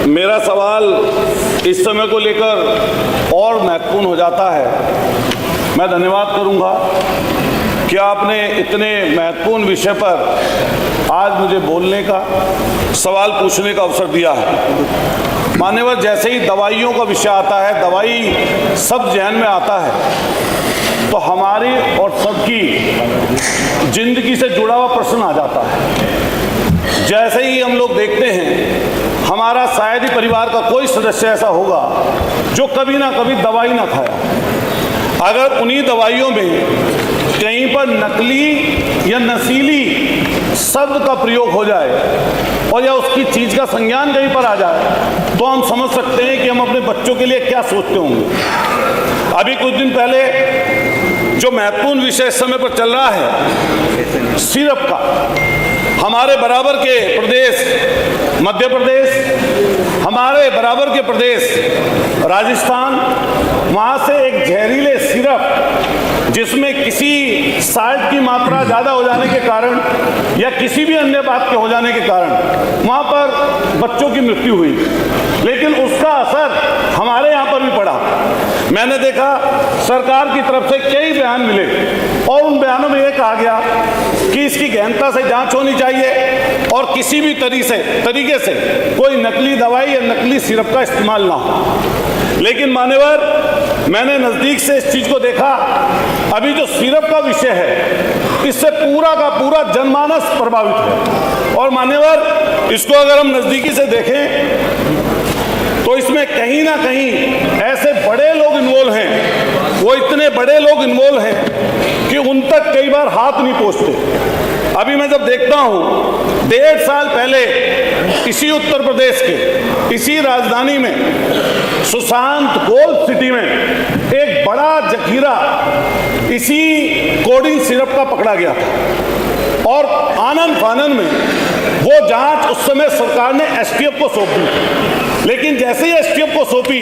मेरा सवाल इस समय को लेकर और महत्वपूर्ण हो जाता है। मैं धन्यवाद करूंगा कि आपने इतने महत्वपूर्ण विषय पर आज मुझे बोलने का, सवाल पूछने का अवसर दिया है। मान्यवर, जैसे ही दवाइयों का विषय आता है, दवाई सब जहन में आता है, तो हमारी और सबकी जिंदगी से जुड़ा हुआ प्रश्न आ जाता है। जैसे ही हम लोग देखते हैं, हमारा शायद ही परिवार का कोई सदस्य ऐसा होगा जो कभी ना कभी दवाई ना खाया। अगर उन्हीं दवाइयों में कहीं पर नकली या नशीली शब्द का प्रयोग हो जाए और या उसकी चीज का संज्ञान कहीं पर आ जाए, तो हम समझ सकते हैं कि हम अपने बच्चों के लिए क्या सोचते होंगे। अभी कुछ दिन पहले जो महत्वपूर्ण विषय इस समय पर चल रहा है, सिरप का, हमारे बराबर के प्रदेश मध्य प्रदेश, हमारे बराबर के प्रदेश राजस्थान, वहाँ से एक जहरीले सिरप जिसमें किसी साल्ट की मात्रा ज़्यादा हो जाने के कारण या किसी भी अन्य बात के हो जाने के कारण वहाँ पर बच्चों की मृत्यु हुई, लेकिन उसका असर हमारे यहाँ पर भी पड़ा। मैंने देखा सरकार की तरफ से कई बयान मिले और उन बयानों में यह कहा गया कि इसकी गहनता से जांच होनी चाहिए और किसी भी तरीके से कोई नकली दवाई या नकली सिरप का इस्तेमाल ना हो। लेकिन मान्यवर, मैंने नज़दीक से इस चीज़ को देखा। अभी जो सिरप का विषय है, इससे पूरा का पूरा जनमानस प्रभावित है। और मान्यवर, इसको अगर हम नज़दीकी से देखें तो इसमें कहीं ना कहीं ऐसे बड़े लोग इन्वॉल्व हैं, वो इतने बड़े लोग इन्वॉल्व हैं कि उन तक कई बार हाथ नहीं पहुंचते। अभी मैं जब देखता हूं, 1.5 साल पहले इसी उत्तर प्रदेश के इसी राजधानी में सुशांत गोल्ड सिटी में एक बड़ा जखीरा इसी कोडिंग सिरप का पकड़ा गया था और आनन फानन में वो जांच उस समय सरकार ने एसटीएफ को सौंप दी। लेकिन जैसे ही एसटीएफ को सौंपी,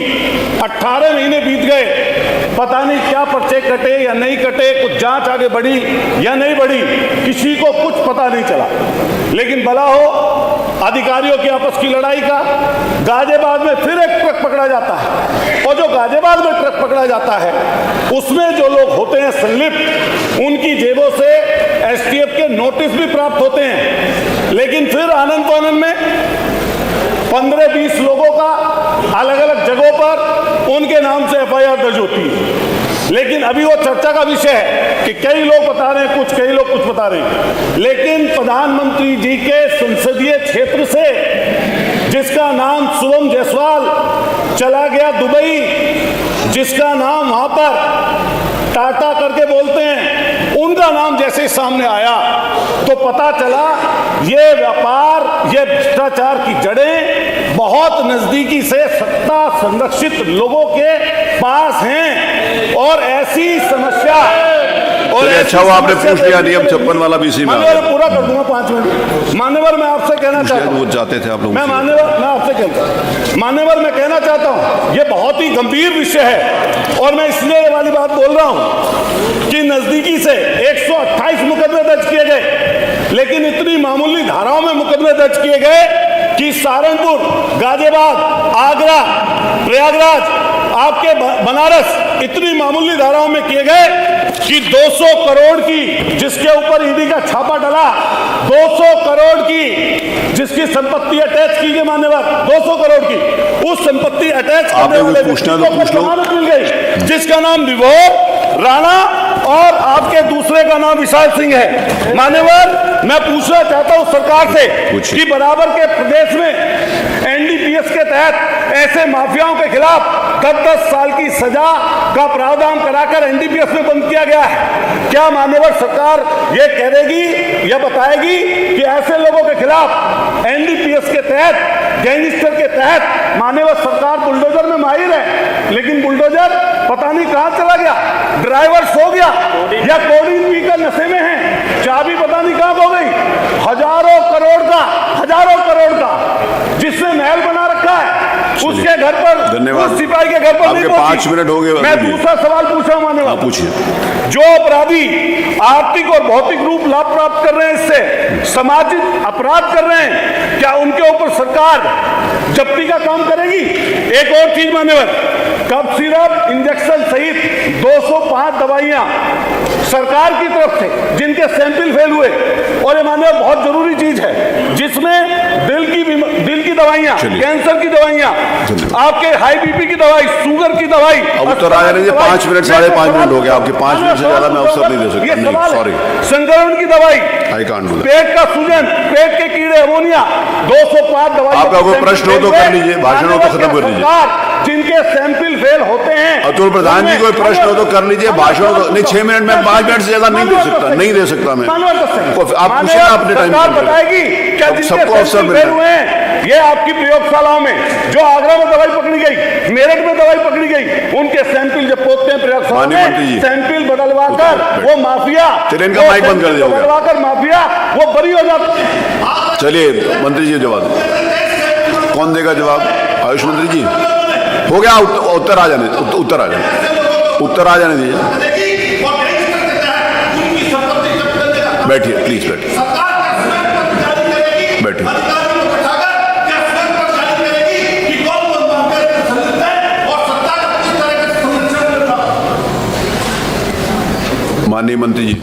18 महीने बीत गए, पता नहीं क्या पर्चे कटे या नहीं कटे, कुछ जांच आगे बढ़ी या नहीं बढ़ी, किसी को कुछ पता नहीं चला। लेकिन भला हो अधिकारियों की आपस की लड़ाई का, गाजियाबाद में फिर एक ट्रक पकड़ा जाता है और जो गाजियाबाद में ट्रक पकड़ा जाता है उसमें जो लोग होते हैं संलिप्त, उनकी जेबों से एसटीएफ के नोटिस भी प्राप्त होते हैं। लेकिन फिर आनंद फानन में 15-20 लोगों का अलग अलग जगहों पर उनके नाम से एफआईआर दर्ज होती है। लेकिन अभी वो चर्चा का विषय है कि कई लोग बता रहे हैं कुछ, कई लोग कुछ बता रहे हैं। लेकिन प्रधानमंत्री जी के संसदीय क्षेत्र से जिसका नाम शुभम जायसवाल चला गया दुबई, जिसका नाम वहां पर टाटा करके बोलते हैं, उनका नाम जैसे सामने आया तो पता चला ये व्यापार, ये भ्रष्टाचार की जड़ें बहुत नजदीकी से सत्ता संरक्षित लोगों के पास हैं। और ऐसी समस्या और अच्छा हुआ आपने पूछ लिया, नियम 56 वाला भी इसी में पूरा कर दूंगा 5 मिनट। मान्यवर, मैं आपसे कहना चाहता हूँ, जाते थे आप लोग, मैं आपसे मैं कहना चाहता हूँ, ये बहुत ही गंभीर विषय है और मैं इसलिए ये वाली बात बोल रहा हूँ कि नजदीकी से 128 मुकदमे दर्ज किए गए, लेकिन इतनी मामूली धाराओं में मुकदमे दर्ज किए गए कि सहारनपुर, गाजियाबाद, आगरा, प्रयागराज, आपके बनारस, इतनी मामूली धाराओं में किए गए कि 200 करोड़ की जिसके ऊपर ईडी का छापा डला, 200 करोड़ की जिसकी संपत्ति अटैच की गई, मान्यवर 200 करोड़ की, उस संपत्ति अटैच करने वाले जमानत मिल गई, जिसका नाम विभोर राणा और आपके दूसरे का नाम विशाल सिंह है। मान्यवर, मैं पूछना चाहता हूं सरकार से कि बराबर के प्रदेश में एनडीपीएस के तहत ऐसे माफियाओं के खिलाफ 10-10 साल की सजा का प्रावधान कराकर एनडीपीएस में बंद किया गया है। क्या मान्यवर सरकार ये कह देगी या बताएगी कि ऐसे लोगों के खिलाफ एनडीपीएस के तहत, गैंगस्टर के तहत मान्यवर सरकार बुलडोजर में माहिर है, लेकिन बुलडोजर पता नहीं कहां चला गया, ड्राइवर सो गया या कोडीन पीकर नशे में है, चाबी पता नहीं कहां खो गई। हजारों करोड़ का जिसने महल बना रखा है उसके घर पर, उस सिपाही के घर पर नहीं पहुंची। 5 मिनट हो गए। मैं दूसरा सवाल पूछा मान्यवर, पूछिए। जो अपराधी आर्थिक और भौतिक रूप लाभ प्राप्त कर रहे हैं, इससे सामाजिक अपराध कर रहे हैं, क्या उनके ऊपर सरकार जब्ती का काम करेगी। एक और चीज मान्यवर, कफ सिरप, इंजेक्शन सहित 205 दवाइयां सरकार की तरफ से जिनके सैंपल फेल हुए, और ये मान्यवर बहुत जरूरी चीज है, जिसमें दिल की दवाइयां, कैंसर की दवाइयां, आपके हाई बीपी की दवाई, शुगर की दवाई। अब उत्तर आया नहीं, 5 मिनट 5.5 मिनट हो गया आपके, 5 मिनट से ज्यादा मैं अवसर नहीं दे सकता। नहीं, सॉरी, संक्रमण की दवाई, आई कांट डू दैट। पेट का सूजन, पेट के कीड़े, अमोनिया, 205 दवाई। आपका कोई प्रश्न हो तो कर लीजिए, भाषण हो तो खत्म कर लीजिए। जिनके सैंपल फेल होते हैं, अतुल प्रधान जी, कोई प्रश्न हो तो कर लीजिए, भाषण हो तो नहीं। 6 मिनट में 5 मिनट से ज्यादा नहीं दे सकता, नहीं दे सकता मैं। आप पूछिए ना अपने टाइम पर, बताएगी क्या सबको अवसर मिल रहा है। ये आपकी प्रयोगशालाओं में जो आगरा में दवाई पकड़ी गई, मेरठ में दवाई पकड़ी गई, उनके सैंपल जब पोतते हैं प्रयोगशाला में, सैंपल बदलवा कर वो माफिया, चलिए इनका माइक बंद कर दिया, बदलवा कर माफिया वो बरी हो जाता। चलिए मंत्री जी जवाब कौन देगा? जवाब आयुष मंत्री जी। हो गया, उत्तर आ जाने, उत्तर आ जाने दीजिए। बैठिए प्लीज, बैठिए। माननीय मंत्री जी।